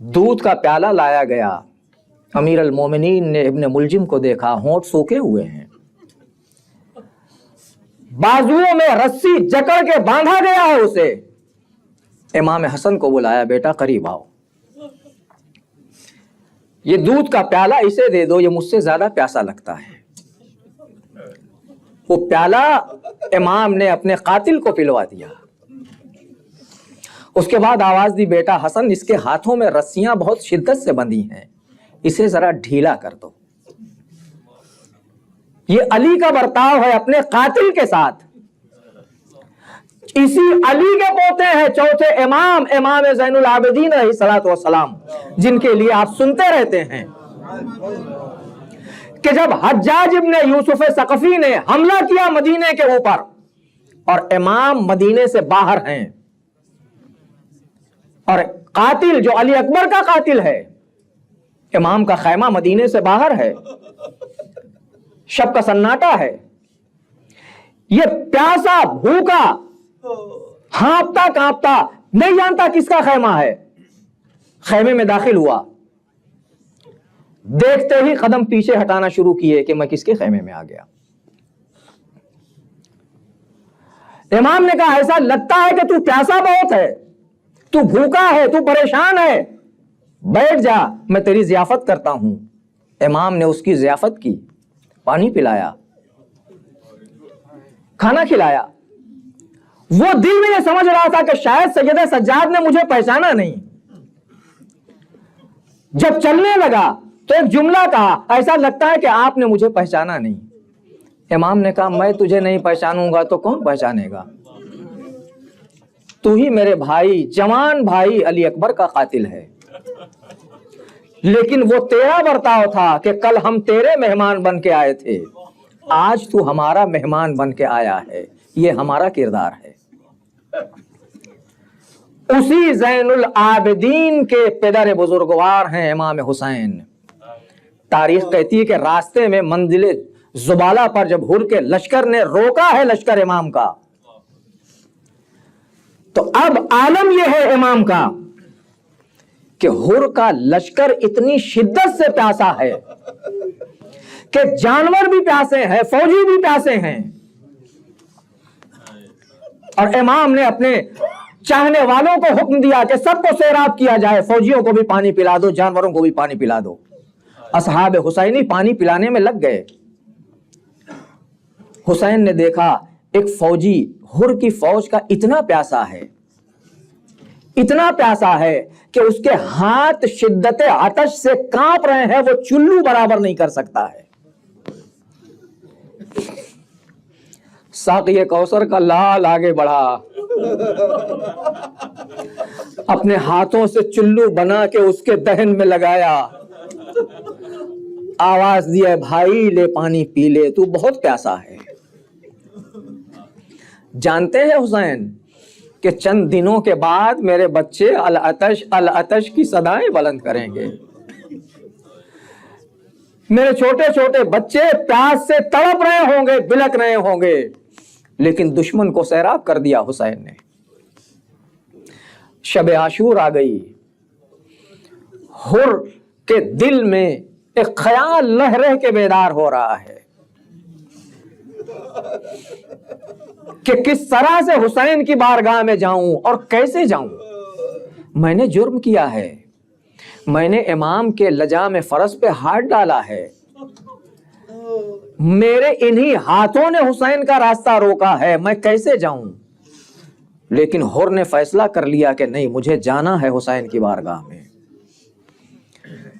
دودھ کا پیالہ لایا گیا. امیر المومنین نے ابن ملجم کو دیکھا, ہونٹ سوکھے ہوئے ہیں, بازوؤں میں رسی جکڑ کے باندھا گیا ہے اسے. امام حسن کو بلایا, بیٹا قریب آؤ, یہ دودھ کا پیالہ اسے دے دو, یہ مجھ سے زیادہ پیاسا لگتا ہے. وہ پیالہ امام نے اپنے قاتل کو پلوا دیا. اس کے بعد آواز دی, بیٹا حسن, اس کے ہاتھوں میں رسیاں بہت شدت سے بندھی ہیں, اسے ذرا ڈھیلا کر دو. یہ علی کا برتاؤ ہے اپنے قاتل کے ساتھ. اسی علی کے پوتے ہیں چوتھے امام, امام زین العابدین علیہ الصلوۃ والسلام, جن کے لیے آپ سنتے رہتے ہیں کہ جب حجاج ابن یوسف ثقفی نے حملہ کیا مدینے کے اوپر اور امام مدینے سے باہر ہیں اور قاتل جو علی اکبر کا قاتل ہے, امام کا خیمہ مدینے سے باہر ہے, شب کا سناٹا ہے, یہ پیاسا بھوکا ہانپتا کانپتا نہیں جانتا کس کا خیمہ ہے, خیمے میں داخل ہوا, دیکھتے ہی قدم پیچھے ہٹانا شروع کیے کہ میں کس کے خیمے میں آ گیا. امام نے کہا, ایسا لگتا ہے کہ تو پیاسا بہت ہے, تو بھوکا ہے, تو پریشان ہے, بیٹھ جا, میں تیری ضیافت کرتا ہوں. امام نے اس کی ضیافت کی, پانی پلایا, کھانا کھلایا. وہ دل میں یہ سمجھ رہا تھا کہ شاید سید سجاد نے مجھے پہچانا نہیں. جب چلنے لگا تو ایک جملہ کہا, ایسا لگتا ہے کہ آپ نے مجھے پہچانا نہیں. امام نے کہا, میں تجھے نہیں پہچانوں گا تو کون پہچانے گا؟ تو ہی میرے بھائی, جوان بھائی علی اکبر کا قاتل ہے. لیکن وہ تیرا برتاؤ تھا کہ کل ہم تیرے مہمان بن کے آئے تھے, آج تو ہمارا مہمان بن کے آیا ہے. یہ ہمارا کردار ہے. اسی زین العابدین کے پدر بزرگوار ہیں امام حسین. تاریخ کہتی ہے کہ راستے میں منزل زبالہ پر جب ہر کے لشکر نے روکا ہے لشکر امام کا, تو اب عالم یہ ہے امام کا کہ ہر کا لشکر اتنی شدت سے پیاسا ہے کہ جانور بھی پیاسے ہیں, فوجی بھی پیاسے ہیں. اور امام نے اپنے چاہنے والوں کو حکم دیا کہ سب کو سیراب کیا جائے, فوجیوں کو بھی پانی پلا دو, جانوروں کو بھی پانی پلا دو. اصحاب حسینی پانی پلانے میں لگ گئے. حسین نے دیکھا ایک فوجی ہر کی فوج کا اتنا پیاسا ہے, اتنا پیاسا ہے کہ اس کے ہاتھ شدت آتش سے کانپ رہے ہیں, وہ چلو برابر نہیں کر سکتا ہے. ساقی کوثر کا لال آگے بڑھا, اپنے ہاتھوں سے چلو بنا کے اس کے دہن میں لگایا, آواز دیا, بھائی لے پانی پی لے, تو بہت پیاسا ہے. جانتے ہیں حسین کہ چند دنوں کے بعد میرے بچے العطش العطش کی صدائیں بلند کریں گے. میرے چھوٹے چھوٹے بچے پیاس سے تڑپ رہے ہوں گے, بلک رہے ہوں گے. لیکن دشمن کو سیراب کر دیا حسین نے. شب عاشور آ گئی. ہر کے دل میں ایک خیال رہ رہ کے بیدار ہو رہا ہے کہ کس طرح سے حسین کی بارگاہ میں جاؤں اور کیسے جاؤں. میں نے جرم کیا ہے, میں نے امام کے لجام فرض پہ ہاتھ ڈالا ہے, میرے انہی ہاتھوں نے حسین کا راستہ روکا ہے, میں کیسے جاؤں. لیکن ہر نے فیصلہ کر لیا کہ نہیں, مجھے جانا ہے حسین کی بارگاہ میں.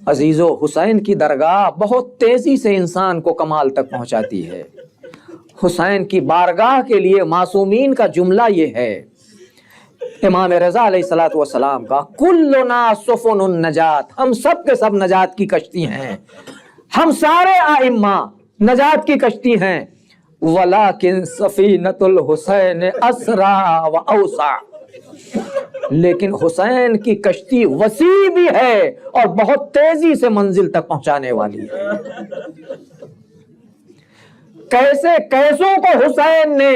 عزیزو, حسین کی درگاہ بہت تیزی سے انسان کو کمال تک پہنچاتی ہے. حسین کی بارگاہ کے لیے معصومین کا جملہ یہ ہے امام رضا علیہ الصلوۃ والسلام کا, کلنا سفن النجات, ہم سب کے سب نجات کی کشتی ہیں, ہم سارے ائمہ نجات کی کشتی ہیں. ولیکن سفینۃ الحسین اسرع و اوسع, لیکن حسین کی کشتی وسیع بھی ہے اور بہت تیزی سے منزل تک پہنچانے والی ہے. کیسے کیسوں کو حسین نے,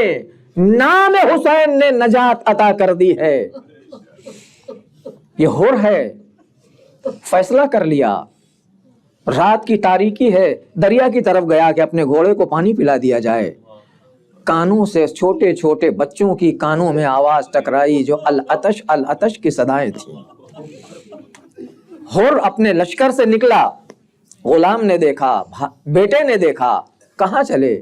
نام حسین نے نجات عطا کر دی ہے. یہ ہر ہے فیصلہ کر لیا، رات کی تاریکی ہے، دریا کی طرف گیا کہ اپنے گھوڑے کو پانی پلا دیا جائے۔ کانوں سے چھوٹے چھوٹے بچوں کی کانوں میں آواز ٹکرائی جو العطش العطش کی صدائیں تھیں۔ حر اپنے لشکر سے نکلا، غلام نے دیکھا، بیٹے نے دیکھا، کہاں چلے؟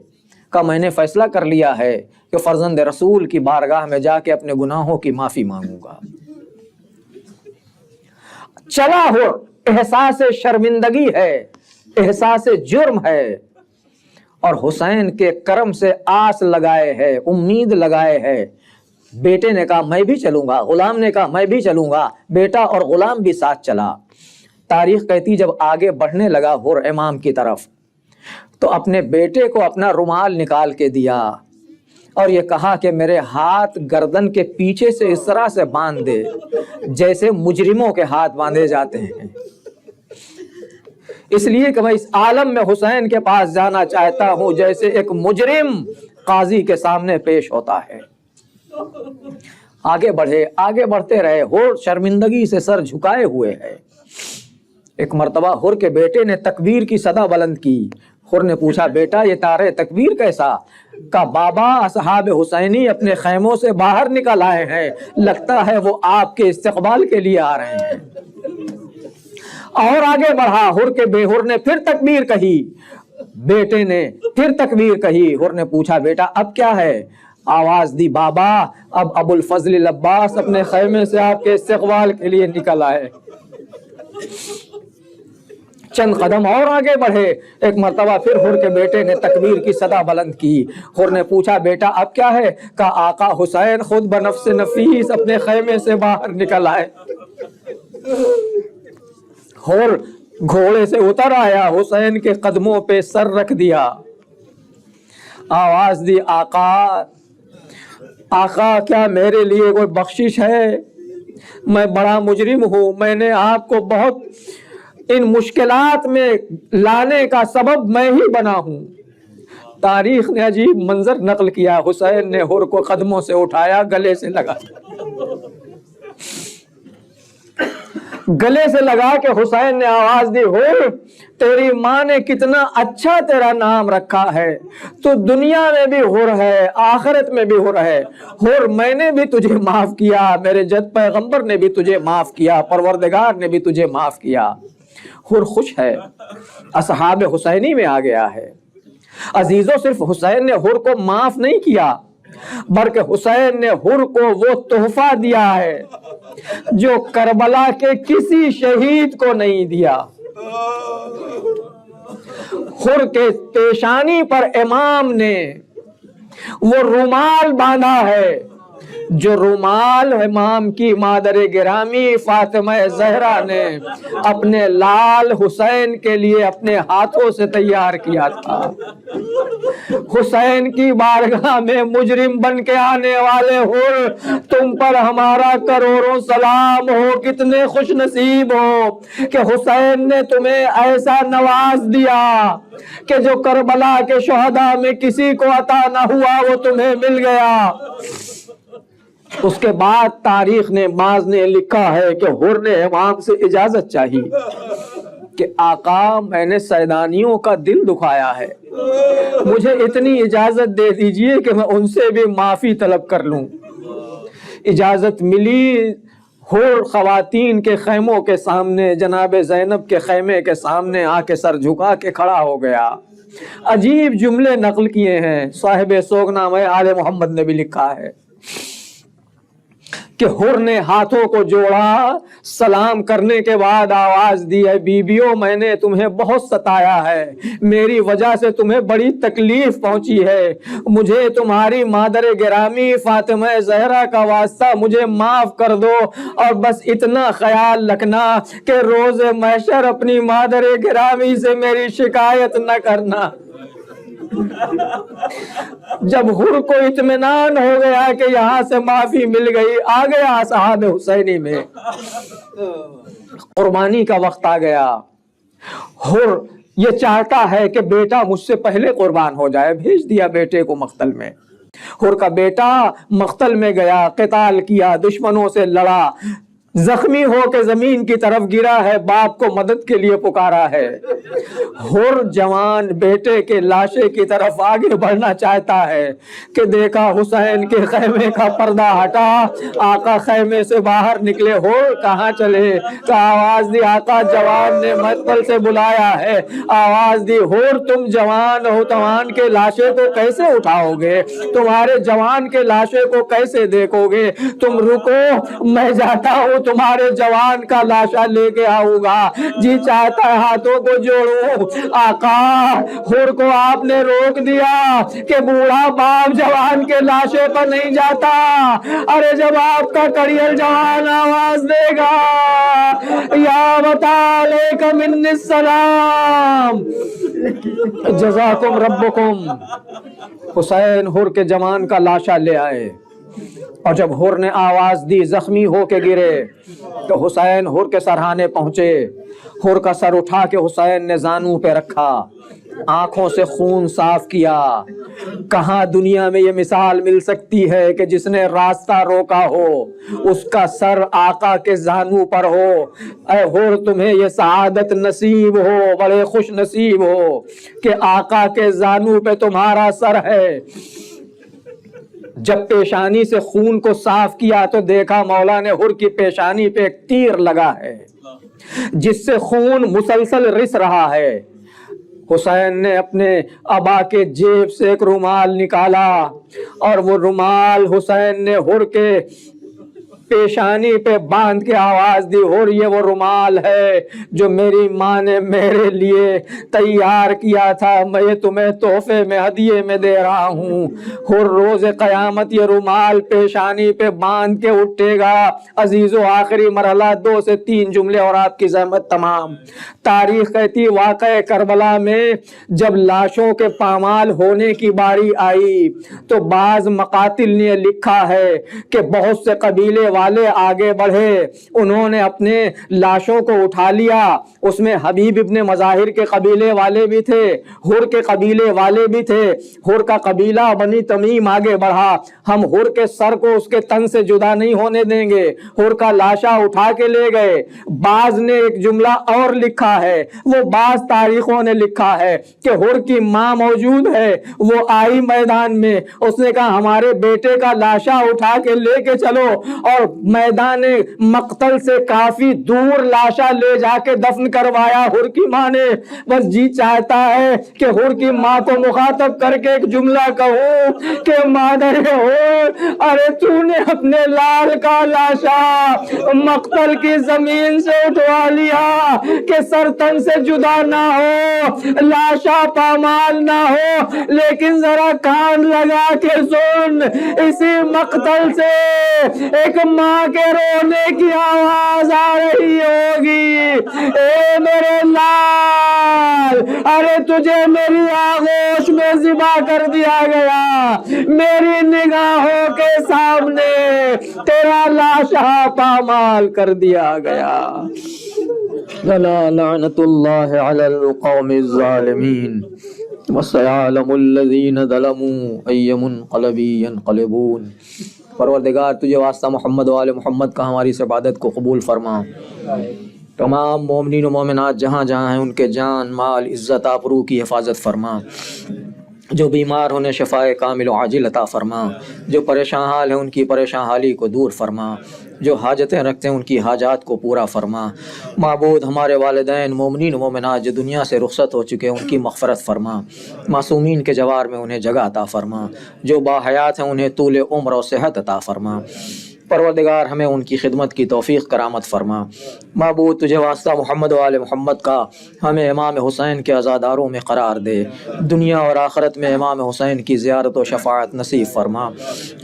کہ میں نے فیصلہ کر لیا ہے کہ فرزند رسول کی بارگاہ میں جا کے اپنے گناہوں کی معافی مانگوں گا۔ چلا حر، احساس شرمندگی ہے، احساس جرم ہے، اور حسین کے کرم سے آس لگائے ہے، امید لگائے ہے۔ بیٹے نے کہا میں بھی چلوں گا، غلام نے کہا میں بھی چلوں گا، بیٹا اور غلام بھی ساتھ چلا۔ تاریخ کہتی جب آگے بڑھنے لگا حر امام کی طرف تو اپنے بیٹے کو اپنا رومال نکال کے دیا اور یہ کہا کہ میرے ہاتھ گردن کے پیچھے سے اس طرح سے باندھ دے جیسے مجرموں کے ہاتھ باندھے جاتے ہیں، اس لیے کہ میں اس عالم میں حسین کے پاس جانا چاہتا ہوں جیسے ایک مجرم قاضی کے سامنے پیش ہوتا ہے۔ آگے بڑھے، آگے بڑھتے رہے، حر شرمندگی سے سر جھکائے ہوئے ہے۔ ایک مرتبہ حر کے بیٹے نے تکبیر کی صدا بلند کی۔ حر نے پوچھا بیٹا یہ تارے تکبیر کیسا؟ کہا بابا اصحاب حسینی اپنے خیموں سے باہر نکل آئے ہیں، لگتا ہے وہ آپ کے استقبال کے لیے آ رہے ہیں۔ اور آگے بڑھا، حر نے پھر تکبیر کہی، بیٹے نے پھر تکبیر کہی۔ حر نے پوچھا بیٹا اب کیا ہے؟ آواز دی بابا اب ابو الفضل العباس اپنے خیمے سے آپ کے استقبال کے لیے نکل آئے۔ چند قدم اور آگے بڑھے، ایک مرتبہ پھر حر کے بیٹے نے تکبیر کی صدا بلند کی۔ حر نے پوچھا بیٹا اب کیا ہے؟ کہا آقا حسین خود بنفس نفیس اپنے خیمے سے باہر نکل آئے۔ حر گھوڑے سے اتر آیا، حسین کے قدموں پہ سر رکھ دیا، آواز دی آقا آقا کیا میرے لیے کوئی بخشش ہے؟ میں بڑا مجرم ہوں، میں نے آپ کو بہت ان مشکلات میں لانے کا سبب میں ہی بنا ہوں۔ تاریخ نے عجیب منظر نقل کیا، حسین نے حر کو قدموں سے اٹھایا، گلے سے لگا کہ حسین نے آواز دی حر تیری ماں نے کتنا اچھا تیرا نام رکھا ہے، تو دنیا میں بھی حر ہے آخرت میں بھی حر ہے۔ حر میں نے بھی تجھے معاف کیا، میرے جد پیغمبر نے بھی تجھے معاف کیا، پروردگار نے بھی تجھے معاف کیا۔ حر خوش ہے، اصحاب حسینی میں آ گیا ہے۔ عزیزوں صرف حسین نے حر کو معاف نہیں کیا بلکہ حسین نے حر کو وہ تحفہ دیا ہے جو کربلا کے کسی شہید کو نہیں دیا۔ حر کے پیشانی پر امام نے وہ رومال باندھا ہے جو رومال امام کی مادر گرامی فاطمہ زہرا نے اپنے لال حسین کے لیے اپنے ہاتھوں سے تیار کیا تھا۔ حسین کی بارگاہ میں مجرم بن کے آنے والے حر تم پر ہمارا کروڑوں سلام ہو، کتنے خوش نصیب ہو کہ حسین نے تمہیں ایسا نواز دیا کہ جو کربلا کے شہداء میں کسی کو عطا نہ ہوا وہ تمہیں مل گیا۔ اس کے بعد تاریخ نے باز نے لکھا ہے کہ حر نے امام سے اجازت چاہی کہ آقا میں نے سیدانیوں کا دل دکھایا ہے، مجھے اتنی اجازت دے دیجئے کہ میں ان سے بھی معافی طلب کر لوں۔ اجازت ملی، حر خواتین کے خیموں کے سامنے جناب زینب کے خیمے کے سامنے آ کے سر جھکا کے کھڑا ہو گیا۔ عجیب جملے نقل کیے ہیں، صاحب سوگنامہ آل محمد نے بھی لکھا ہے کہ حر نے ہاتھوں کو جوڑا، سلام کرنے کے بعد آواز دی ہے بیبیوں میں نے تمہیں بہت ستایا ہے، میری وجہ سے تمہیں بڑی تکلیف پہنچی ہے، مجھے تمہاری مادر گرامی فاطمہ زہرا کا واسطہ مجھے معاف کر دو، اور بس اتنا خیال رکھنا کہ روز محشر اپنی مادر گرامی سے میری شکایت نہ کرنا۔ جب حر کو اطمینان ہو گیا کہ یہاں سے معافی مل گئی، آ گیا اصحاب حسینی میں قربانی کا وقت آ گیا۔ حر یہ چاہتا ہے کہ بیٹا مجھ سے پہلے قربان ہو جائے، بھیج دیا بیٹے کو مقتل میں۔ حر کا بیٹا مقتل میں گیا، قتال کیا، دشمنوں سے لڑا، زخمی ہو کے زمین کی طرف گرا ہے، باپ کو مدد کے لیے پکارا ہے۔ حر جوان بیٹے کے لاشے کی طرف آگے بڑھنا چاہتا ہے کہ دیکھا حسین کے خیمے کا پردہ ہٹا، آقا خیمے سے باہر نکلے۔ حر کہاں چلے؟ کہ آواز دی آقا جوان نے مقتل سے بلایا ہے۔ آواز دی حر تم جوان ہو، جوان کے لاشے کو کیسے اٹھاؤ گے؟ تمہارے جوان کے لاشے کو کیسے دیکھو گے؟ تم رکو، میں جاتا ہوں تمہارے جوان کا لاشا لے کے آؤں گا۔ جی چاہتا ہے ہاتھوں کو جوڑوں۔ آقا حر کو آپ نے روک دیا کہ بوڑھا باپ جوان کے لاشے پر نہیں جاتا۔ ارے جب آپ کا کڑیل جوان آواز دے گا یا بتا علیک منی السلام جزاکم ربکم۔ حسین حر کے جوان کا لاشا لے آئے، اور جب حر نے آواز دی زخمی ہو کے گرے تو حسین حر کے سرہانے پہنچے۔ حر کا سر اٹھا کے حسین نے زانوں پہ رکھا، آنکھوں سے خون صاف کیا۔ کہاں دنیا میں یہ مثال مل سکتی ہے کہ جس نے راستہ روکا ہو اس کا سر آقا کے زانوں پر ہو۔ اے حر تمہیں یہ سعادت نصیب ہو، بڑے خوش نصیب ہو کہ آقا کے زانوں پہ تمہارا سر ہے۔ جب پیشانی سے خون کو صاف کیا تو دیکھا مولا نے حر کی پیشانی پہ ایک تیر لگا ہے جس سے خون مسلسل رس رہا ہے۔ حسین نے اپنے ابا کے جیب سے ایک رومال نکالا اور وہ رومال حسین نے حر کے پیشانی پہ باندھ کے آواز دی، حر یہ وہ رومال ہے جو میری ماں نے میرے لیے تیار کیا تھا، میں یہ تمہیں تحفے میں ہدیے میں دے رہا ہوں۔ حر روز قیامت یہ رومال پیشانی پہ باندھ کے اٹھے گا۔ عزیزو آخری مرحلہ 2 سے 3 جملے اور آپ کی زحمت تمام۔ تاریخ کہتی واقعہ کربلا میں جب لاشوں کے پامال ہونے کی باری آئی تو بعض مقاتل نے لکھا ہے کہ بہت سے قبیلے والے آگے بڑھے، انہوں نے اپنے لاشوں کو اٹھا لیا۔ اس میں حبیب ابن مظاہر کے قبیلے والے بھی تھے، حر کے قبیلے والے بھی تھے۔ حر کا قبیلہ بنی تمیم آگے بڑھا، ہم حر کے سر کو اس کے تن سے جدا نہیں ہونے دیں گے۔ حر کا لاشا اٹھا کے لے گئے۔ بعض نے ایک جملہ اور لکھا ہے، وہ بعض تاریخوں نے لکھا ہے کہ حر کی ماں موجود ہے، وہ آئی میدان میں، اس نے کہا ہمارے بیٹے کا لاشا اٹھا کے لے کے چلو، اور میدان مقتل سے کافی دور لاشا لے جا کے دفن کروایا۔ حر کی ماں نے بس جی چاہتا ہے کہ حر کی ماں کو مخاطب کر کے ایک جملہ کہوں کہ مادر حر، ارے تو نے اپنے لال کا لاشا مقتل کی زمین سے اٹھوا لیا کہ سر تن سے جدا نہ ہو، لاشا پامال نہ ہو، لیکن ذرا کان لگا کے سن، اسی مقتل سے ایک ماں کے رونے کی آواز آ رہی ہوگی، اے میرے لال، ارے تجھے میری آغوش میں ذبح کر دیا گیا، میری نگاہوں کے سامنے تیرا لاشا پامال کر دیا گیا۔ لعنت اللہ علی القوم الظالمین وسيعلم الذین ظلموا أي منقلب ينقلبون۔ پروردگار تجھے واسطہ محمد و آل محمد کا ہماری اس عبادت کو قبول فرما۔ تمام مومنین و مومنات جہاں جہاں ہیں ان کے جان مال عزت آبرو کی حفاظت فرما، جو بیمار ہونے شفائے کامل و عاجل عطا فرما، جو پریشان حال ہیں ان کی پریشان حالی کو دور فرما، جو حاجتیں رکھتے ہیں ان کی حاجات کو پورا فرما۔ معبود ہمارے والدین مومنین و مومنات جو دنیا سے رخصت ہو چکے ہیں ان کی مغفرت فرما، معصومین کے جوار میں انہیں جگہ عطا فرما، جو باحیات ہیں انہیں طول عمر و صحت عطا فرما۔ پروردگار ہمیں ان کی خدمت کی توفیق کرامت فرما۔ معبود تجھے واسطہ محمد و آل محمد کا ہمیں امام حسین کے عزاداروں میں قرار دے، دنیا اور آخرت میں امام حسین کی زیارت و شفاعت نصیب فرما،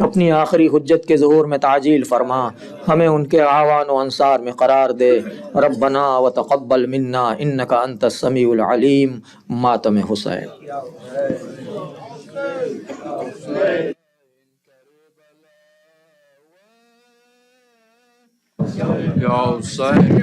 اپنی آخری حجت کے ظہور میں تعجیل فرما، ہمیں ان کے اعوان و انصار میں قرار دے۔ ربنا وتقبل منا انک انت السمیع العلیم۔ ماتم حسین۔ یا حسین